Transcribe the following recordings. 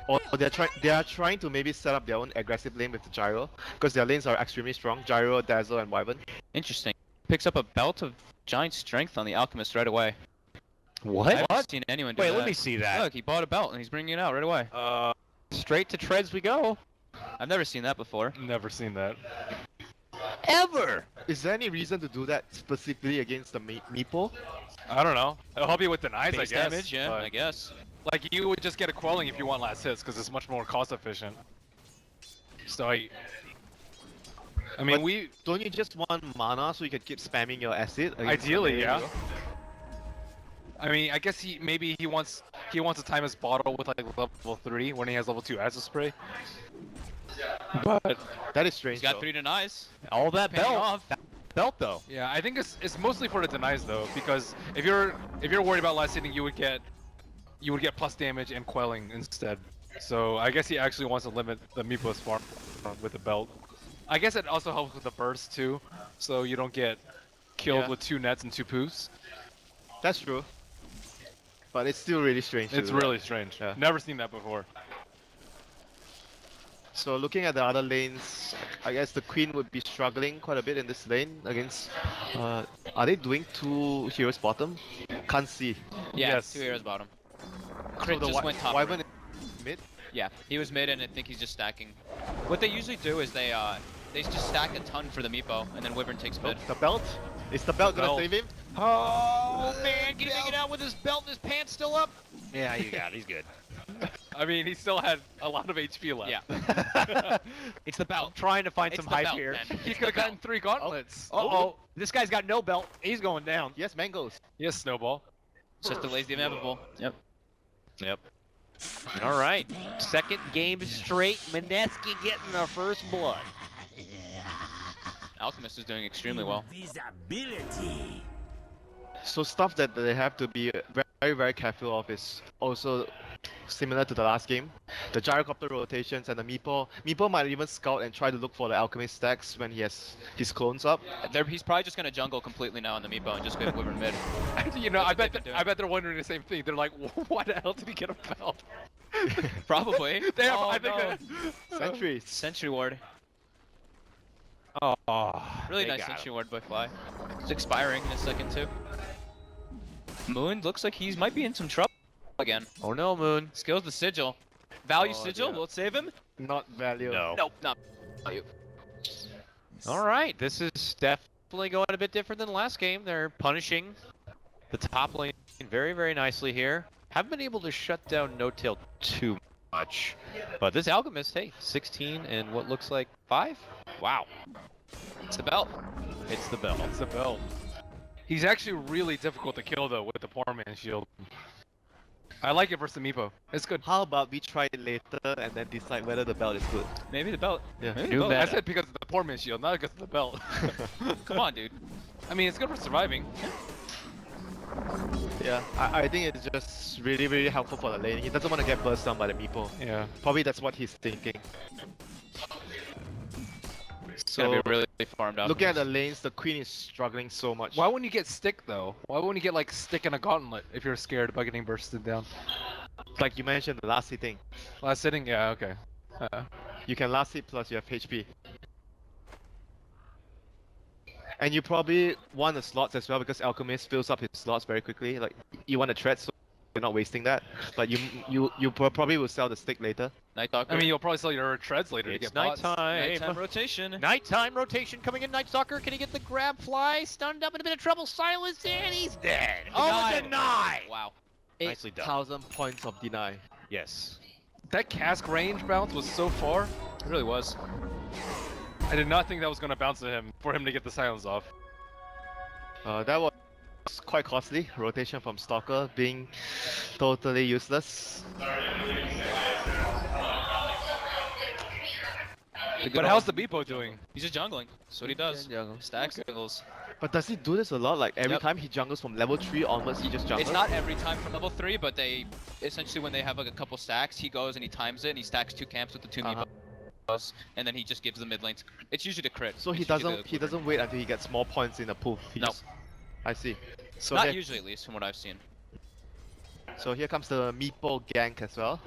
Or they are trying to maybe set up their own aggressive lane with the gyro, because their lanes are extremely strong. Gyro, Dazzle, and Wyvern. Interesting. Picks up a belt of giant strength on the Alchemist right away. What? I haven't seen anyone do that. Wait, let me see that. Look, he bought a belt and he's bringing it out right away. Straight to treads we go. I've never seen that before. Never seen that. Ever! Is there any reason to do that specifically against the Meepo? I don't know. It'll help you with denies, I Base guess. damage, yeah, but, I guess. like, you would just get a quelling if you want last hits, because it's much more cost efficient. So I mean, But don't you just want mana so you can keep spamming your acid? ideally, yeah. I mean, I guess maybe he wants to time his bottle with like level 3 when he has level 2 acid spray. But That is strange. He's got though. 3 denies. All that Paying belt. off. That belt though. yeah, I think it's mostly for the denies though, because if you're worried about last hitting, you would get plus damage and quelling instead. So I guess he actually wants to limit the Meepo's farm with the belt. I guess it also helps with the burst too, so you don't get killed with 2 nets and 2 poofs. That's true. But it's still really strange. It's to do that. really strange. Yeah. Never seen that before. So looking at the other lanes, I guess the Queen would be struggling quite a bit in this lane against... are they doing 2 heroes bottom? Can't see. Yeah, Yes. 2 heroes bottom. So Crit the just went top. Wyvern is mid? Yeah, he was mid and I think he's just stacking. What they usually do is they just stack a ton for the Meepo and then Wyvern takes mid. The belt? Is the belt gonna belt. save him? Oh man, can he make it out with his belt and his pants still up? Yeah, you got it. He's good. I mean, he still had a lot of HP left. Yeah. It's the belt. Trying to find It's some the hype belt, here. man. He could have gotten 3 gauntlets. Uh-oh. This guy's got no belt. He's going down. Yes, Mangoes. Yes, Snowball. Just delays the inevitable. Yep. Yep. All right. Second game straight. Mineski getting the first blood. Alchemist is doing extremely well. Visibility. So stuff that they have to be very, very careful of is also similar to the last game. The gyrocopter rotations and the Meepo. Meepo might even scout and try to look for the Alchemist stacks when he has his clones up. He's probably just gonna jungle completely now in the Meepo and just go Wyvern mid. You know, I That's what bet they've been I bet they're wondering the same thing. They're like, why the hell did he get a belt? Probably. They have, Oh, I think no. Sentries. Sentry ward. Oh, Really they nice got sentry him. ward by Fly. It's expiring in a second too. Moon looks like he might be in some trouble again. Oh no, Moon. Skills the sigil. Value Oh, sigil, yeah. will it save him? Not value. No. Nope, not value. All right, this is definitely going a bit different than last game. They're punishing the top lane very, very nicely here. Haven't been able to shut down OG.N0tail too much, but this Alchemist, hey, 16 and what looks like 5? Wow, It's the belt. it's the bell. It's the belt. He's actually really difficult to kill though with the poor man shield. I like it versus the Meepo. It's good. How about we try it later and then decide whether the belt is good? Maybe the belt. Yeah. Maybe the New belt. meta. I said because of the poor man shield, not because of the belt. Come on, dude. I mean, it's good for surviving. Yeah, I think it's just really, really helpful for the lane. He doesn't want to get burst down by the Meepo. Yeah. Probably that's what he's thinking. It's gonna So, be really farmed out. looking at the lanes, the Queen is struggling so much. Why wouldn't you get stick though? Why wouldn't you get like stick and a gauntlet if you're scared about getting bursted down? Like you mentioned, the last hitting. Last sitting? Yeah, okay. You can last hit plus you have HP. And you probably want the slots as well because Alchemist fills up his slots very quickly. Like you want a threat, so you're not wasting that. But you probably will sell the stick later. Night Stalker. I mean, you'll probably sell your treads later to It's get bots. nighttime. nighttime rotation. Nighttime rotation coming in. Night Stalker, can he get the grab fly? Stunned up in a bit of trouble. Silence and he's dead. Oh, Denied. deny! Wow. Nicely done. 8,000 points of deny. Yes. That cask range bounce was so far. It really was. I did not think that was gonna bounce to him for him to get the silence off. That was quite costly. Rotation from Stalker being totally useless. But how's the Meepo doing? He's just jungling. That's what he does. Stack skills. But does he do this a lot? Like every Yep. time he jungles from level 3 onwards, he just jungles? It's not every time from level 3, but they essentially when they have like a couple stacks, he goes and he times it and he stacks 2 camps with the 2 Meepos, and then he just gives the mid lane. It's usually the crit. So he It's usually doesn't the he doesn't wait until he gets more points in the pool. He No. just... I see. So Not then- usually, at least from what I've seen. So here comes the Meepo gank as well.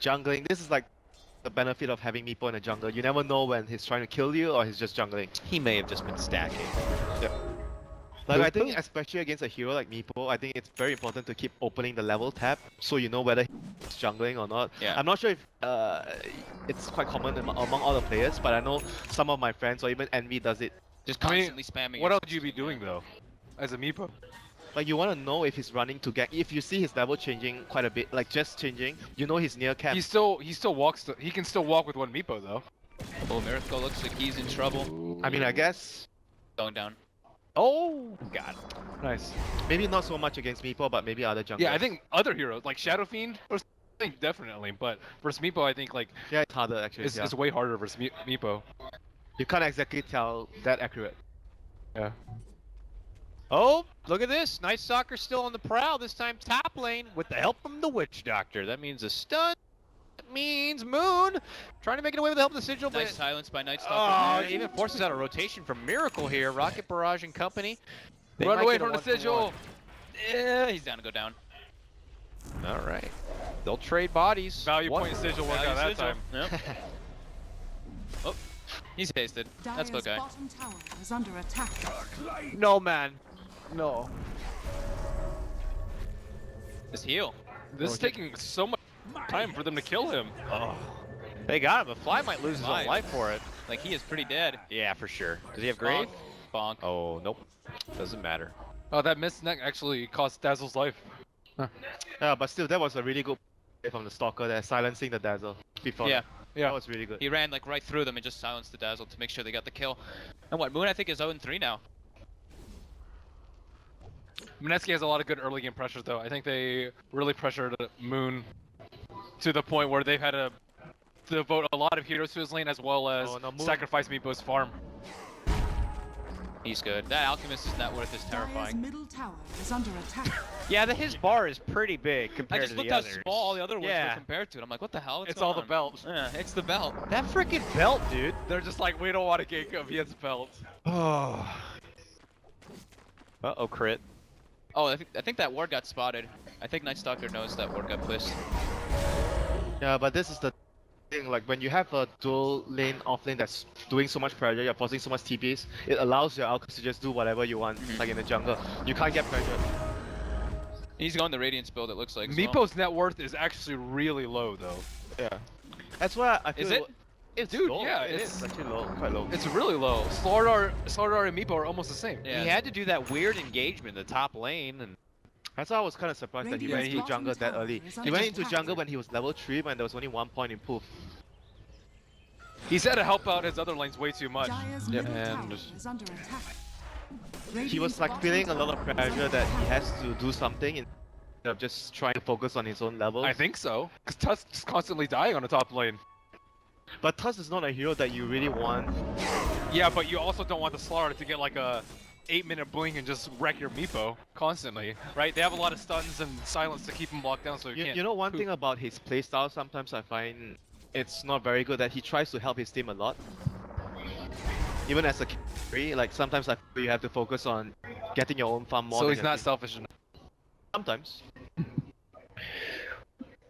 Jungling, this is like the benefit of having Meepo in the jungle. You never know when he's trying to kill you or he's just jungling. He may have just been stacking. Like I think especially against a hero like Meepo, I think it's very important to keep opening the level tab so you know whether he's jungling or not. Yeah. I'm not sure if it's quite common among all the players, but I know some of my friends or even Envy does it. Just I mean, constantly spamming. What it. else would you be doing though, as a Meepo? Like you want to know if he's running to gank. If you see his level changing quite a bit, like just changing, you know he's near cap. He still walks. He can still walk with one Meepo though. Oh, Miracle looks like he's in trouble. I mean, I guess Going down. Oh, got it. Nice. maybe not so much against Meepo, but maybe other junglers. Yeah, I think other heroes like Shadow Fiend or something definitely, but versus Meepo, I think like yeah, it's harder actually. it's, Yeah. it's way harder versus Meepo. You can't exactly tell that accurate. Yeah. Oh, look at this. Night Stalker still on the prowl, this time top lane with the help from the Witch Doctor. That means a stun. That means Moon trying to make it away with the help of the Sigil. Nice But silence by Night oh, Stalker. it even forces out a rotation from Miracle here. Rocket Barrage and company. They Run might away get a from the 1-for-1. Sigil. Yeah, he's down to go down. All right. They'll trade bodies. Value One- point Sigil worked Value out that Sigil. time. Yep. Oh, he's hasted. That's Dire's okay. bottom tower is under attack. No, man. No. Just heal. This is taking so much time for them to kill him. Oh. They got him, but Fly might lose his Fly. own life for it. Like he is pretty dead. Yeah, for sure. Does he have Grave? Bonk. Oh, nope. Doesn't matter. Oh, that missed neck actually cost Dazzle's life. Yeah, but still, that was a really good play from the Stalker there, silencing the Dazzle before. Yeah. That. Yeah. That was really good. He ran like right through them and just silenced the Dazzle to make sure they got the kill. And what, Moon I think is 0-3 now. Mineski has a lot of good early game pressures though. I think they really pressured Moon to the point where they've had to devote a lot of heroes to his lane as well as Oh, no, Moon- sacrifice Meepo's farm. He's good. That Alchemist is net worth is Dire's terrifying. middle tower is under attack. Yeah, his bar is pretty big I compared just to the looked how others. small all the other ones Yeah. were compared to it. I'm like, what the hell? What's It's going all the on? belt. Yeah, it's the belt. That freaking belt, dude. They're just like, we don't want to gank him. He has a belt. Oh. Uh-oh, crit. Oh, I think that ward got spotted. I think Night Stalker knows that ward got placed. Yeah, but this is the thing, like when you have a dual lane off lane that's doing so much pressure, you're forcing so much TPs, it allows your Alchemist to just do whatever you want, like in the jungle. You can't get pressured. He's going the Radiance build, it looks like. as well. Meepo's net worth is actually really low though. Yeah. That's why I feel Is it? It's Dude, low. yeah, it it's- is actually low, quite low. It's really low. Slardar and Meepo are almost the same. Yeah. He had to do that weird engagement in the top lane, and That's why I was kind of surprised that he went Radiant's into jungle bottom that early. tower is He under went into attack. jungle when he was level 3 when there was only 1 point improved. He's had to help out his other lanes way too much. Dire's Yep. middle And- tower is under attack. He was Radiant's like bottom feeling a lot of tower is pressure under that he attack. has to do something instead of just trying to focus on his own levels. I think so. Because Tusk's constantly dying on the top lane. But Tusk is not a hero that you really want. Yeah, but you also don't want the Slardar to get like a 8-minute blink and just wreck your Meepo constantly, right? They have a lot of stuns and silence to keep him locked down so he can't. You know, one poop. thing about his playstyle, sometimes I find it's not very good, that he tries to help his team a lot. Even as a carry, like sometimes I feel you have to focus on getting your own farm more So than he's your not team. selfish enough. Sometimes.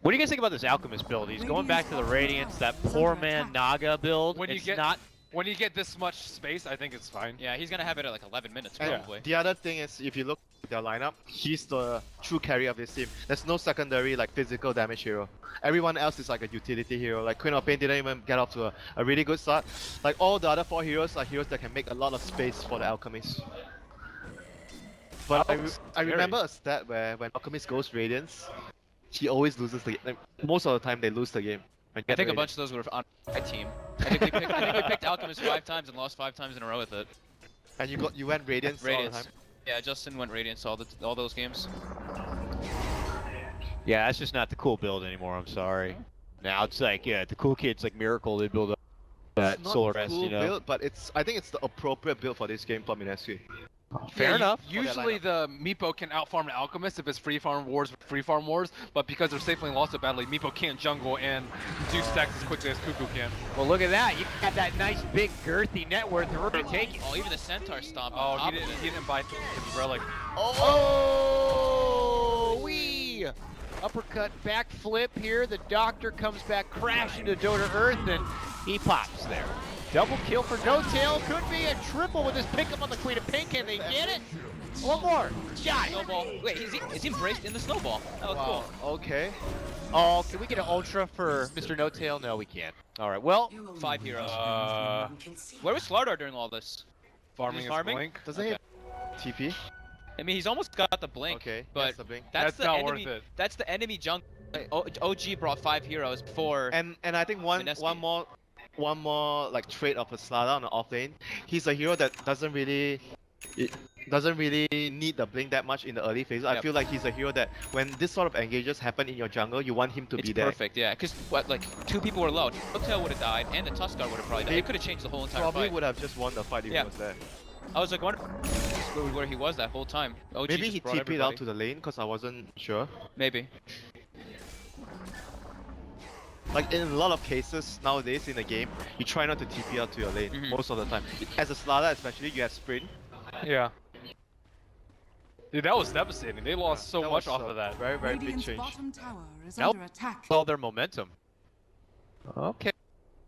what do you guys think about this Alchemist build? He's going back to the Radiance, that poor man Naga build. When you It's get- not. When you get this much space, I think it's fine. Yeah, he's gonna have it at like 11 minutes And probably. the other thing is, if you look at their lineup, he's the true carry of this team. There's no secondary like physical damage hero. Everyone else is like a utility hero. Like Queen of Pain didn't even get off to a really good start. Like all the other 4 heroes are heroes that can make a lot of space for the Alchemist. But I remember a stat where when Alchemist goes Radiance, he always loses the game. Like, most of the time they lose the game. when I get think a Radiance. bunch of those were on my team. I think we picked Alchemist 5 times and lost 5 times in a row with it. And you went Radiance all the Radiance. time. Yeah, Justin went Radiance all those games. Yeah, that's just not the cool build anymore. I'm sorry. Now it's like, yeah, the cool kids like Miracle, they build up that It's not Solar a S, cool you know. build, but I think it's the appropriate build for this game for Mineski. Fair Yeah, enough. Usually the Meepo can outfarm an Alchemist if it's free farm wars, but because they're safely lost to badly, Meepo can't jungle and do stacks as quickly as Cuckoo can. Well, look at that. You got that nice big girthy net worth. We're gonna take it. Oh, even the Centaur stomp Oh, on top he of it. didn't buy his relic. Oh, wee! Up uppercut, backflip here. The Doctor comes back crashing to Dota Earth, and he pops there. Double kill for No.Tail. Could be a triple with his pickup on the Queen of Pink. Can they get it? One more. Got it. Snowball. Wait, is he embraced in the snowball? That was Wow. cool. Okay. Oh, can we get an ultra for Mr. No.Tail? No, we can't. All right, well, 5 heroes. Uh, Where was Slardar during all this? farming He's is farming? blink. Doesn't he have TP? I mean, he's almost got the blink. Okay. but That's the blink. that's That's the not enemy. worth it. That's the enemy jungle. OG brought 5 heroes before. And I think one Mineski. more like trait of a Slada on the off lane. He's a hero that doesn't really need the blink that much in the early phases. I Yep. feel like he's a hero that when this sort of engages happen in your jungle, you want him to It's be there. perfect, yeah. Because what, like 2 people were low. No.Tail would have died, and the Tuskar would have probably died. He It could have changed the whole entire Probably fight. would have just won the fight if Yeah. he was there. I was like wondering where he was that whole time. OG Maybe just he brought TP'd everybody. out to the lane because I wasn't sure. Maybe. Like in a lot of cases nowadays in the game, you try not to TP out to your lane Mhm. most of the time. As a Slada especially, you have sprint. Yeah. Dude, that was devastating. They lost so That much was off a of that. Very, very big Radiant's change. bottom tower is Nope. under attack. well, their momentum. Okay.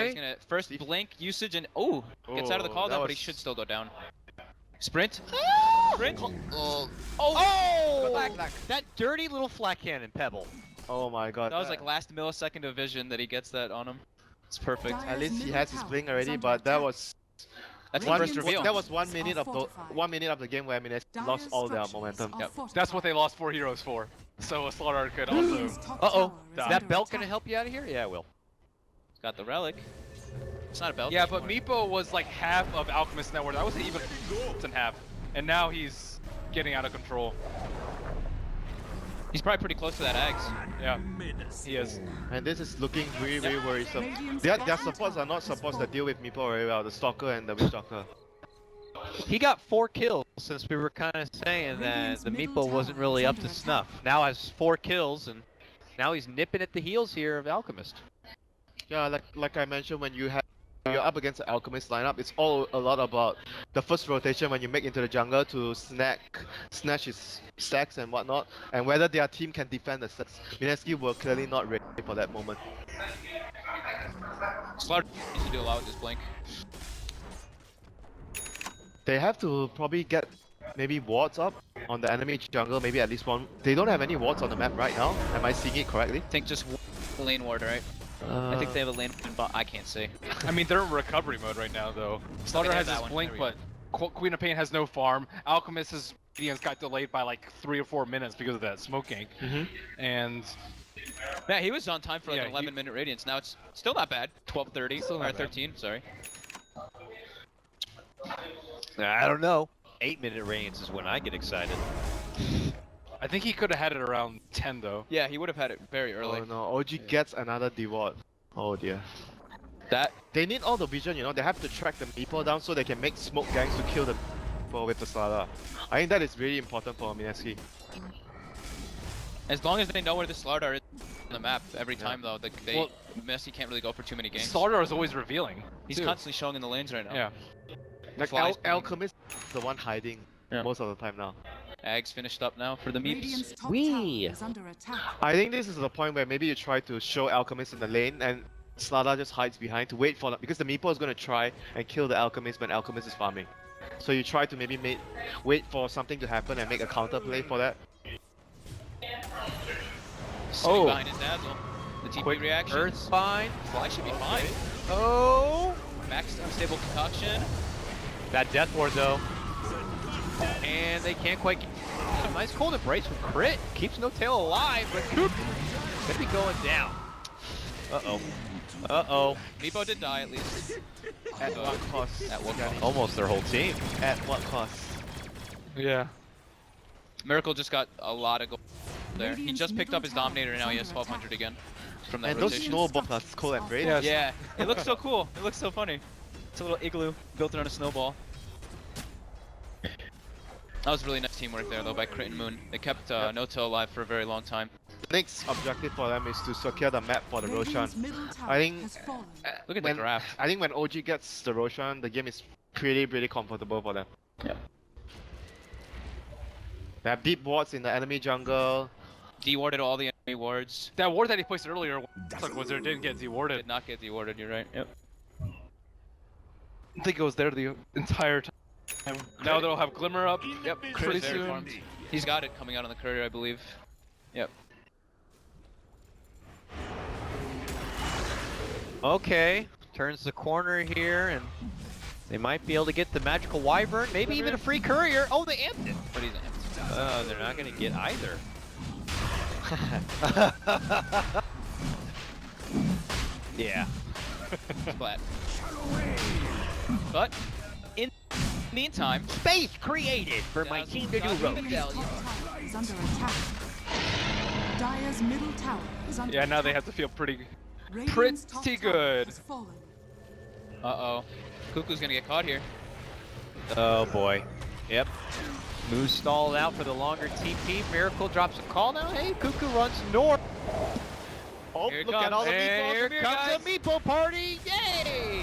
He's gonna first blink usage and gets out of the Oh, call that down, but he was- should still go down. Sprint. Sprint. Oh! That dirty little flat cannon pebble. Oh my god. That was like last millisecond of vision that he gets that on him. It's perfect. Dire- At least he middle has his tower blink is already, under but that attack. was That's the one, first reveal. that was 1 Are minute of the fortified. 1 minute of the game where Mineski lost all their momentum. That's what they lost 4 heroes for. So a Slaughter could also. Radiant's top Uh-oh. tower is Is Is that under belt attack. gonna help you out of here? Yeah, it will. Got the relic. It's not a belt. Yeah, but anymore. Meepo was like half of Alchemist network. That wasn't even than half. And now he's getting out of control. He's probably pretty close to that Ags. Yeah, he is. And this is looking really, really worrisome. Radiant's Their bottom supports are tower not is supposed to fallen. deal with Meepo very well, the Stalker and the Witch Doctor. He got 4 kills since we were kind of saying that Radiant's the middle Meepo wasn't tower really is up to under snuff. Now has 4 kills, and now he's nipping at the heels here of Alchemist. Yeah, like I mentioned, when you're up against the Alchemist lineup, it's all a lot about the first rotation when you make into the jungle to snatch his stacks and whatnot, and whether their team can defend the stacks. Mineski were clearly not ready for that moment. Slaughter needs to do a lot with this blink. They have to probably get maybe wards up on the enemy jungle, maybe at least one. They don't have any wards on the map right now. Am I seeing it correctly? I think just lane ward, right? I think they have a lane bot. I can't see. I mean, they're in recovery mode right now, though. Slaughter they has have his that one. blink, There we but Queen of Pain has no farm. Alchemist's radiance got delayed by like 3 or 4 minutes because of that smoke gank. Mm-hmm. And Yeah, he was on time for like Yeah, an 11-minute radiance. Now it's still not bad. 12:30 Still or not bad. 13. Sorry. I don't know. 8-minute reigns is when I get excited. I think he could have had it around 10, though. Yeah, he would have had it very early. Oh no, OG gets another deward. Oh dear. That They need all the vision, you know. They have to track the Meepo down so they can make smoke gangs to kill the Meepo with the Slada. I think that is really important for Mineski. as long as they know where the Slardar is on the map every Yeah. time though, Well- Messi can't really go for too many games. Slaughter is always revealing. He's too. constantly showing in the lanes right now. Yeah. Like Flies coming. Alchemist is the one hiding Yeah. most of the time now. Ags finished up now for the Meeps. Radiant's top Wee. tower is under attack. I think this is the point where maybe you try to show Alchemist in the lane and Slada just hides behind to wait for because the Meepo is going to try and kill the Alchemist when Alchemist is farming. So you try to maybe wait for something to happen and make a counter play for that. Sitting Oh. behind his dazzle. The TP Quick reaction. Earth Spine. Fly should be fine. Oh! Max unstable concoction. That death ward though. And they can't quite get a nice cold embrace from Crit. Keeps No.Tail alive, but Coop gonna be going down. Uh-oh. Uh-oh. Meepo did die at least. At what cost? At what Granny? cost? Almost their whole team. At what cost? Yeah. Miracle just got a lot of gold there. He Radiant's just picked up his middle tower Dominator and now he has is under 1200 again from that And those rotation. snowballs are cold and brave. Yes. Yeah, it looks so cool. It looks so funny. It's a little igloo built around a snowball. That was really nice teamwork there though by Crit and Moon. They kept No.Tail alive for a very long time. The next objective for them is to secure the map for the Roshan. Radiant's middle tower I think- has fallen. Look at the When- draft. I think when OG gets the Roshan, the game is pretty comfortable for them. Yeah. They have deep wards in the enemy jungle. De-warded all the wards. That ward that he placed earlier was there, didn't get Did dewarded. not get dewarded, you're right. Yep. I think it was there the entire time. Now they'll have Glimmer up. Yep, pretty Crit's there soon. for him. He's got it coming out on the courier, I believe. Yep. Okay, turns the corner here, and they might be able to get the magical wyvern, maybe even a free courier. Oh, they amped it. But he's amped. Oh, they're not gonna get either. Yeah. Splat. But in the meantime, Space created for my team to do road. Radiant's top tower is under attack. Dire's middle tower is under Yeah, now they attack. have to feel pretty. Radiant's top pretty tower good. has fallen. uh-oh. Cuckoo's gonna get caught here. Oh boy. Yep. Moose stalled out for the longer TP. Miracle drops a call now. Hey, Cuckoo runs north. Oh, Here it look at all the comes. meatballs. Here Come here, comes guys. the Meepo party! Yay!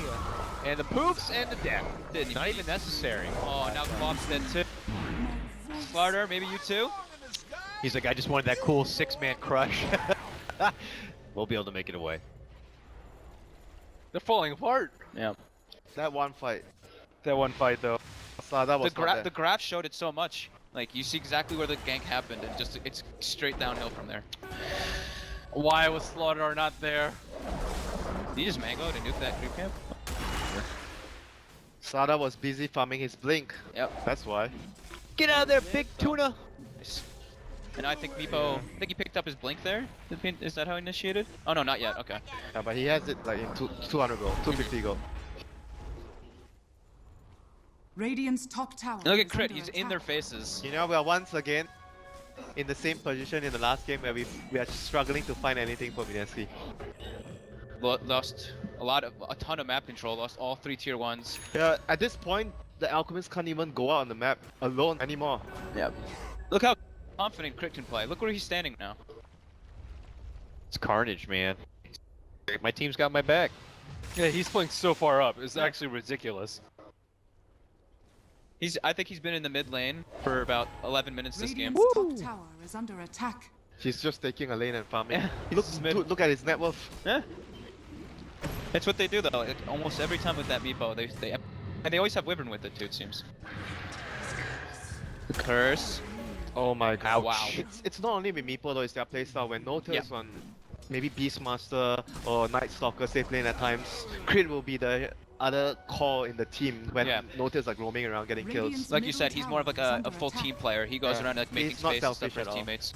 And the poofs and the death. Didn't Not even necessary. Oh, now Klop's dead too. Slarder, maybe you too? He's like, I just wanted that cool 6-man crush. We'll be able to make it away. They're falling apart. Yeah. That one fight. That one fight though. So that was not The there. graph showed it so much. Like, you see exactly where the gank happened, and just it's straight downhill from there. Why was Slaughter not there? Did he just mango to nuke that creep camp? Sada was busy farming his blink. Yep. That's why. Get out of there, big tuna! Nice. And I think Meepo, I think he picked up his blink there. Is that how he initiated? Oh no, not yet. Okay. Yeah, but he has it like in 200 gold, 250 gold. Radiant's top tower And look at is Crit, under he's in their attack. faces. You know, we are once again in the same position in the last game where we are struggling to find anything for Mineski. Lost a ton of map control. Lost all 3 tier 1s. Yeah, at this point, the Alchemist can't even go out on the map alone anymore. Yep. Look how confident Crit can play. Look where he's standing now. It's carnage, man. My team's got my back. Yeah, he's playing so far up. It's Yeah. actually ridiculous. I think he's been in the mid lane for about 11 minutes this game. Radiant's top tower is under attack. He's just taking a lane and farming. Yeah, Look, he's mid. look at his net worth. Yeah. That's what they do though. Like, almost every time with that Meepo, and they always have Wyvern with it too. It seems. The curse. Oh my god. Wow. It's not only with Meepo though, it's their playstyle. When OG.N0tail Yeah. is on maybe Beastmaster or Night Stalker safe lane at times, Crit will be the other core in the team when Yeah. OG.N0tail is like roaming around getting kills. Radiant's Like you said, he's more of like middle a tower is full under team attack. player. He goes Yeah. around like making He's not space and stuff selfish for his at all. teammates.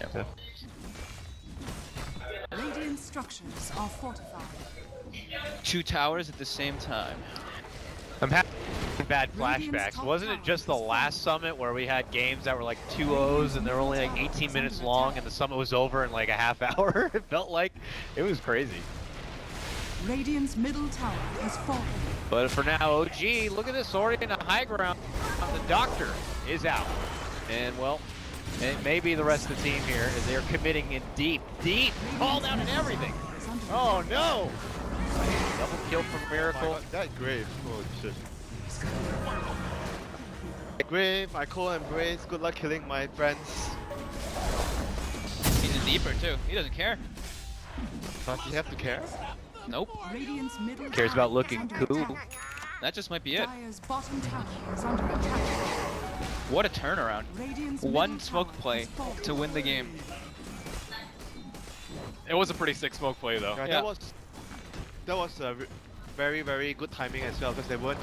Yeah. Radiant structures are fortified. 2 towers at the same time. I'm having bad Radiant's flashbacks. top Wasn't it tower just the is last summit where we had games that were like 2-0s and they were only like 18 minutes long and the summit was over in like a half hour? It felt like it was crazy. Radiant's middle tower has fallen. But for now, OG, look at this, already in a high ground. The doctor is out. And well, it may be the rest of the team here as they are committing in deep, call down and everything. Is under Oh attack. no! Double kill from Oh my Miracle. god, that grave. Holy shit. Grave, I call embrace. Good luck killing my friends. He's in deeper too. He doesn't care. Does he have to care? Nope. Radiant's middle Cares tower about looking is under cool. attack. That just might be it. Dire's bottom tower is under attack. What a turnaround. Radiant's One middle smoke tower play has fallen. to win the game. It was a pretty sick smoke play though. Yeah, Yeah. that was very very good timing as well because they weren't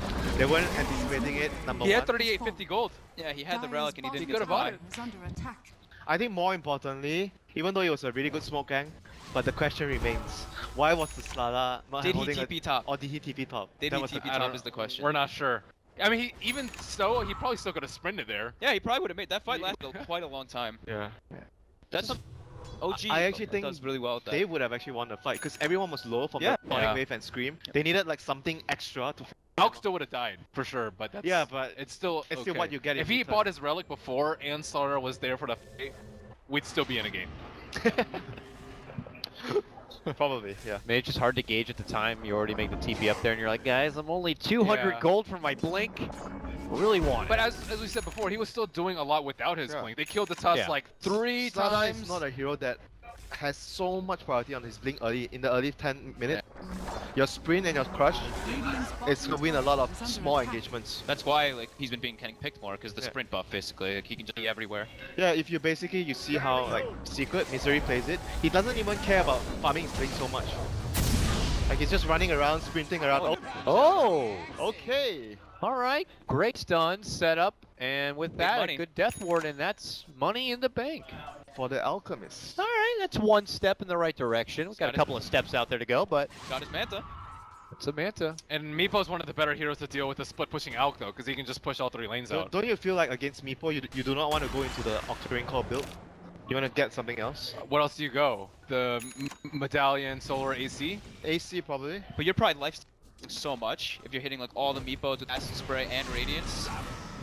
anticipating it. Number He one. had 3850 gold. Yeah, he had the Dire's relic and he bottom didn't He get could've the bought buy. it. is under attack. I think more importantly, even though it was a really good smoke gang, but the question remains: why was the Slada not Did he holding TP a, top? or did he TP top? Did That he was the- TP I don't top is the question. We're not sure. I mean, even so, he probably still could have sprinted there. Yeah, he probably would have made that fight Yeah. lasted quite a long time. Yeah. That's some OG. I actually think does really well with that. They would have actually won the fight because everyone was low from Yeah. the Sonic Yeah. Wave and Scream. They needed like something extra to. Alk still would have died for sure, but that's Yeah, but it's still it's still okay. what you get If in he return. bought his relic before and Slaughter was there for the fight, we'd still be in a game. Probably, yeah. Maybe it's just hard to gauge at the time. You already make the TP up there and you're like, guys, I'm only 200 Yeah. gold for my blink. Really want it. But as we said before, he was still doing a lot without his Yeah. blink. They killed the Tusk Yeah. like 3 Slada times. is not a hero that has so much priority on his blink early in the early 10 minutes. Your sprint and your crush is gonna win a lot of small engagements. That's why like he's been being getting picked more because the sprint buff basically. Like, he can just be everywhere. Yeah, if you basically you see how like Secret Misery plays it, he doesn't even care about farming his blink so much. Like he's just running around, sprinting around. Oh! Okay. Alright, great stun set up, and with that, a money. good Death Ward, and that's money in the bank. For the Alchemist. Alright, that's one step in the right direction. We've got a couple of steps out there to go, but Got his Manta. it's a Manta. And Meepo's one of the better heroes to deal with the split pushing Alk though, because he can just push all 3 lanes out. Don't you feel like against Meepo, you do not want to go into the Octarine Core build? You want to get something else? What else do you go? The Medallion, Solar, AC? AC probably. But you're probably lifestealing so much if you're hitting like all the Meepos with Acid Spray and Radiance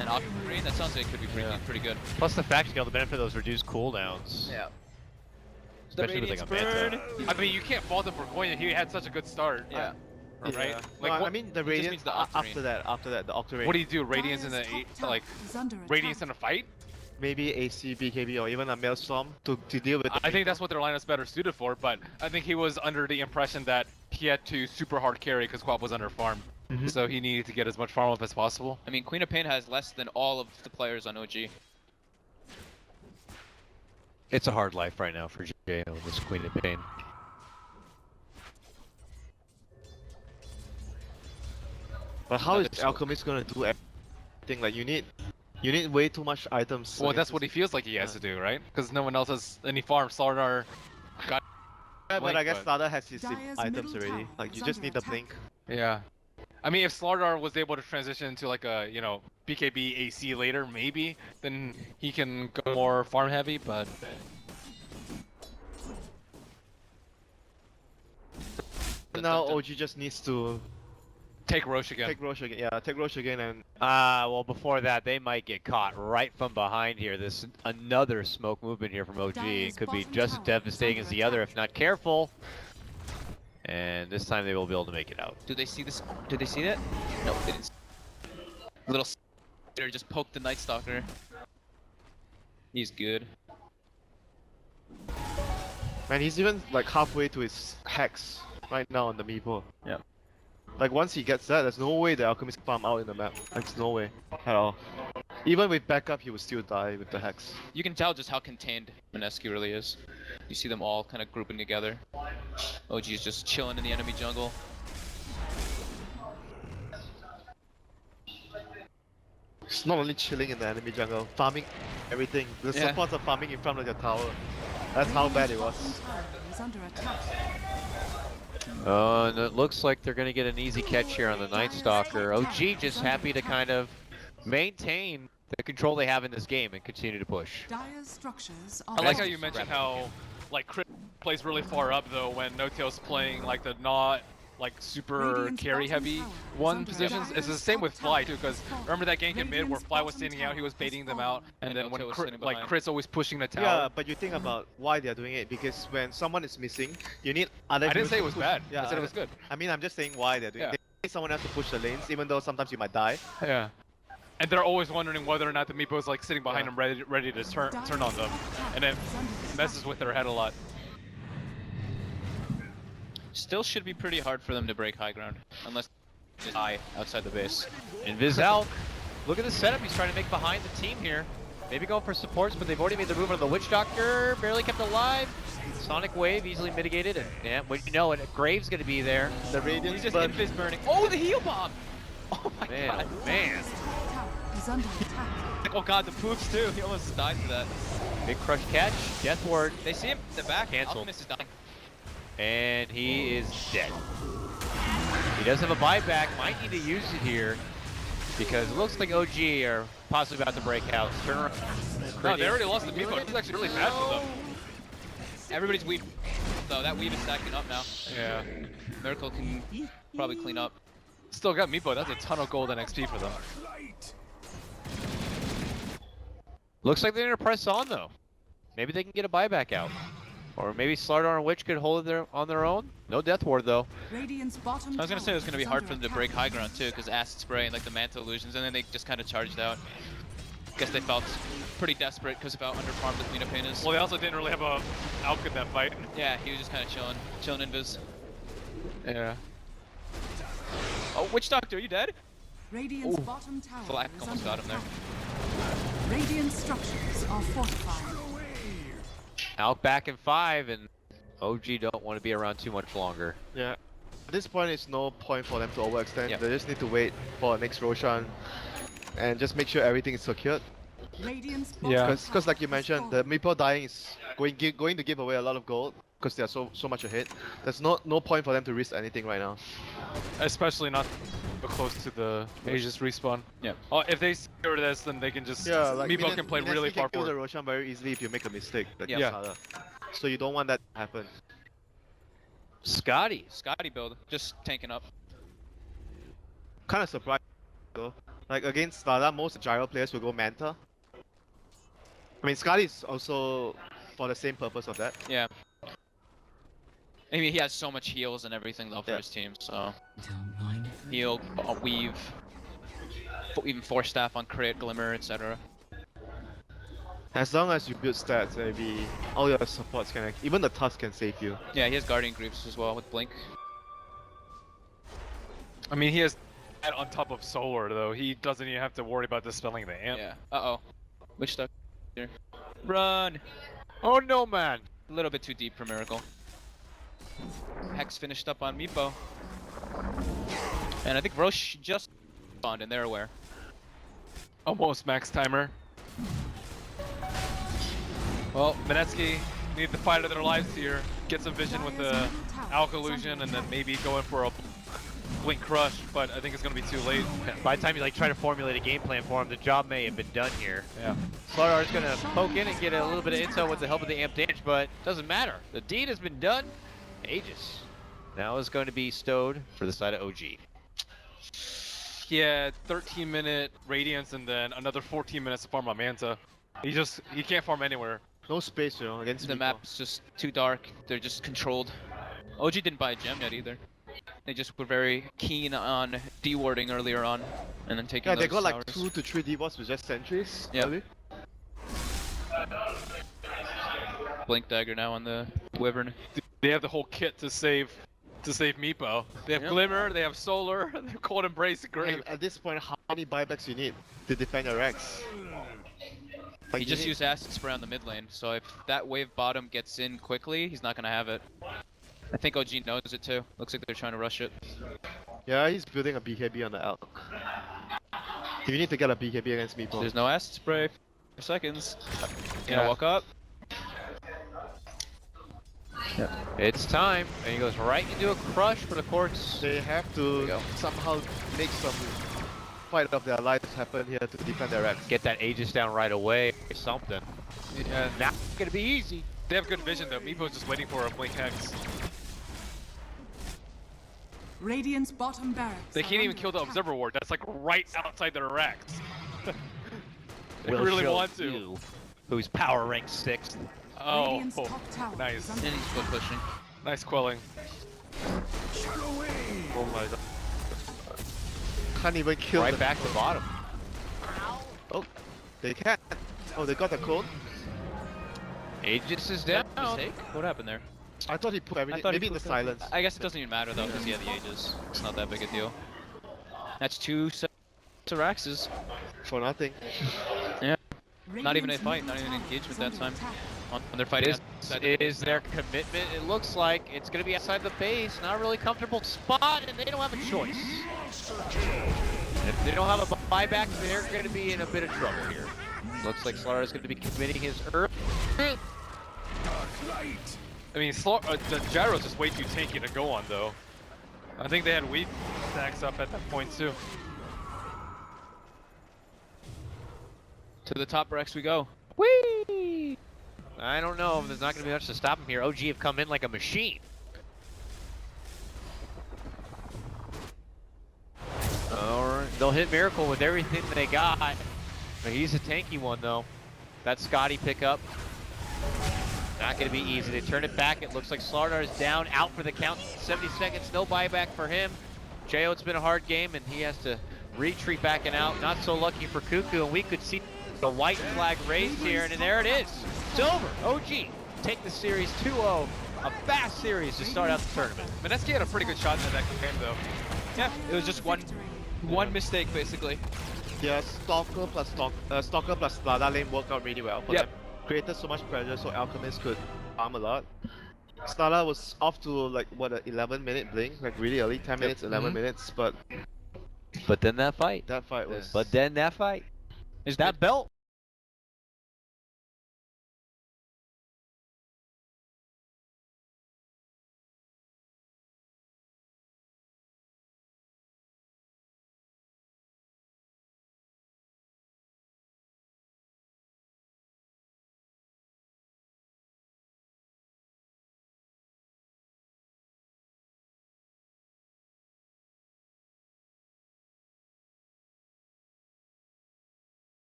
and Octarine. That sounds like it could be pretty good. Plus the fact you get the benefit of those reduced cooldowns. Yeah. Especially with like a Manta. I mean, you can't fault him for going it. He had such a good start. Yeah. Right? Yeah. Like, No, what, I mean the just Radiant means the Octarine. after that, the Octarine. what do you do? Radiance in Dire's the top like tower is under Radiance attack. in a fight? Maybe AC, BKB, or even a Maelstrom to deal with. I think that's what their lineup's better suited for, but I think he was under the impression that he had to super hard carry because Quap was under farm. So he needed to get as much farm up as possible. I mean, Queen of Pain has less than all of the players on OG. It's a hard life right now for Jay with this Queen of Pain. But how Another is smoke. Alchemist gonna do everything? Like you need way too much items. Well, against that's what he this- feels like he has to do, right? Because no one else has any farm. Slardar got. Yeah, but I guess but- Sada has his Dire's items middle already. tower Like is you just under need the attack. blink. Yeah. I mean, if Slardar was able to transition into like a, you know, BKB AC later, maybe, then he can go more farm heavy, but. Now OG just needs to Take Roche again. take Roche again. Yeah, take Roche again and Well, before that, they might get caught right from behind here. This another smoke movement here from OG. It could be just as devastating as the other if not careful. And this time they will be able to make it out. Do they see this? Did they see that? No, they didn't. Little just poked the Night Stalker. He's good. man, he's even like halfway to his hex right now on the Meepo. Yeah. Like once he gets that, there's no way the Alchemist can farm out in the map. Like there's no way at all. Even with backup, he would still die with the hex. You can tell just how contained Mineski really is. You see them all kind of grouping together. OG is just chilling in the enemy jungle. It's not only chilling in the enemy jungle, farming everything. The Yeah. supports are farming in front of your tower. That's how bad it was. Bottom tower is under attack. And it looks like they're going to get an easy catch here on the Night Stalker. OG just happy to kind of maintain the control they have in this game and continue to push. Dire's structures are I like how fortified. you mentioned how, like, Crit plays really far up though when No.Tail's playing like the not like super Radiant's carry bottom heavy tower is one under positions. attack. It's the same with Fly too, because Fallen. remember that gank in mid where Radiant's Fly was bottom standing out, he was tower baiting them has out, and And then when No.Tail was Crit, standing like behind. Crit's always pushing the tower. Yeah, but you think about why they're doing it, because when someone is missing, you need other I didn't heroes say to it was push- bad. Yeah, I said it was good. I mean, I'm just saying why they're doing Yeah. it. They need someone else to push the lanes, even though sometimes you might die. Yeah. And they're always wondering whether or not the Meepo's like sitting behind Yeah. them ready to turn on them, Dire's top and it tower is under attack. messes with their head a lot. Still should be pretty hard for them to break high ground, unless they just die outside the base. And Viz out. Look at the setup he's trying to make behind the team here. Maybe going for supports, but they've already made the move on the Witch Doctor. Barely kept alive. Sonic Wave easily mitigated, and yeah, well, you know it. Graves gonna be there. The Radiant He's just burn. invis burning. Oh, the heal bomb! Oh my Man, god. oh man. Tower is under attack. Oh god, the poofs too. He almost died to that. Big crush catch. Death Ward. They see him in the back. Cancelled. Alchemist is dying. And he is dead. He does have a buyback. Might need to use it here because it looks like OG are possibly about to break out. Turn around. No, they already lost the Meepo. It's actually really bad for them. Everybody's weave though. That weave is stacking up now. Yeah. Miracle can probably clean up. Still got Meepo. That's a ton of gold and XP for them. Looks like they're gonna press on though. Maybe they can get a buyback out. Or maybe Slardar and Witch could hold it on their own. No Death Ward though. Radiant's bottom I was gonna say it tower was gonna be is hard under for them to attack. break high ground too, because acid spray and like the mantle illusions, and then they just kind of charged out. guess they felt pretty desperate because of how underfarmed the Queen of Pain is. Well, they also didn't really have a Alk in that fight. Yeah, he was just kind of chilling invis. Yeah. Oh, Witch Doctor, are you dead? Radiant's bottom tower Black is almost under got him there. attack. Radiant structures are fortified. Out back in 5, and OG don't want to be around too much longer. Yeah. At this point, it's no point for them to overextend. Yep. They just need to wait for next Roshan and just make sure everything is secured. Radiant's Yeah. bottom Because like you tower has mentioned, the fallen. Meepo dying is going to give away a lot of gold because they are so much ahead. There's no point for them to risk anything right now. Especially not close to the Aegis respawn. Yeah. Oh, if they secure this, then they can just Meepo can play really Mineski far can kill the forward. Roshan very easily if you make a mistake. Like Yeah. Yasada. So you don't want that to happen. Scotty. Scotty build, just tanking up. Kind of surprised though. Like against Stada, most gyro players will go Manta. I mean, Scotty is also for the same purpose of that. Yeah. I mean, he has so much heals and everything though for Yeah. his team, so heal, weave, even force staff on crit, glimmer, etc. As long as you build stats, maybe all your supports can, even the Tusk can save you. Yeah, he has guardian greaves as well with blink. I mean, he has that on top of Solar, though. He doesn't even have to worry about dispelling the amp. Yeah. Uh oh. Witch Doctor. Here. Run. Oh no, man. A little bit too deep for Miracle. Hex finished up on Meepo. And I think Roche just spawned and they're aware. Almost max timer. Well, Mineski need the fight of their lives here. Get some vision with the Alk illusion, and then maybe go in for a Blink Crush, but I think it's gonna be too late. By the time you like try to formulate a game plan for him, the job may have been done here. Yeah. Slardar's gonna poke in and get a little bit of intel with the help of the amp damage, but doesn't matter. The deed has been done. Aegis now is going to be stowed for the side of OG. He had 13-minute Radiance and then another 14 minutes to farm on Manta. He can't farm anywhere. No space, against The Meepo. map's just too dark. They're just controlled. OG didn't buy a gem yet either. They just were very keen on dewarding earlier on, and then taking Yeah, those they got like towers. 2 to 3 D-wards with just sentries. Yeah. early. Blink dagger now on the Wyvern. They have the whole kit to save Meepo. They have Yep. Glimmer, they have Solar, they have Cold Embrace, Grave. And at this point, how many buybacks you need to defend your Rex? Like, He you just need- used acid spray on the mid lane, so if that wave bottom gets in quickly, he's not gonna have it. I think OG knows it too. Looks like they're trying to rush it. Yeah, he's building a BKB on the Elk. You need to get a BKB against Meepo. There's no acid spray for seconds. Gonna Yeah. walk up. It's time, and he goes right into a crush, but of course, They have There we to go. somehow make some fight of their lives happen here to defend their Rex. get that Aegis down right away or something. Yeah. Not gonna be easy. They have good vision though. Meepo's just waiting for a Blink Hex. Radiant's bottom barracks. They are can't even under kill the attack. Observer Ward. That's like right outside their racks. They We'll really show want to. you who's power ranked 6th. Oh, Radiant's top tower nice. is under And he's still pushing. Nice quelling. Oh my god. Can't even kill Right the back to bottom. Oh, they can't. Oh, they got the code? Aegis is That down. mistake? What happened there? I thought he put everything, thought he maybe in the put silence. I guess it doesn't even matter though, because he had the Aegis. It's not that big a deal. That's 2 Syraxes. For nothing. Not even a Radiant's fight, not middle even an tower engagement is that under time. attack. When they're fighting This outside the is their commitment. It looks like it's going to be outside the base. Not a really comfortable spot, and they don't have a choice. If they don't have a buyback, they're going to be in a bit of trouble here. Looks like Slardar's going to be committing his earth. I mean, the Gyro's just way too tanky to go on though. I think they had weak stacks up at that point too. To the top Rex we go. Whee! I don't know. There's not going to be much to stop him here. OG have come in like a machine. Alright, they'll hit Miracle with everything they got. But he's a tanky one though. That Scotty pickup. Not going to be easy. They turn it back. It looks like Slardar is down, out for the count. 70 seconds, no buyback for him. J.O., it's been a hard game, and he has to retreat back and out. Not so lucky for Cuckoo, and we could see The white flag raised here, and there it is. It's over. OG take the series 2-0. A fast series to start out the tournament. Mineski had a pretty good shot in that game though. Yeah, it was just one mistake basically. Yeah, Stalker plus Lada lane worked out really well for Yep. them. Created so much pressure so Alchemist could farm a lot. Stala was off to like what, an 11-minute blink, like really early, 10 minutes, 11 minutes, but But then that fight. that fight was. But then that fight. Is that belt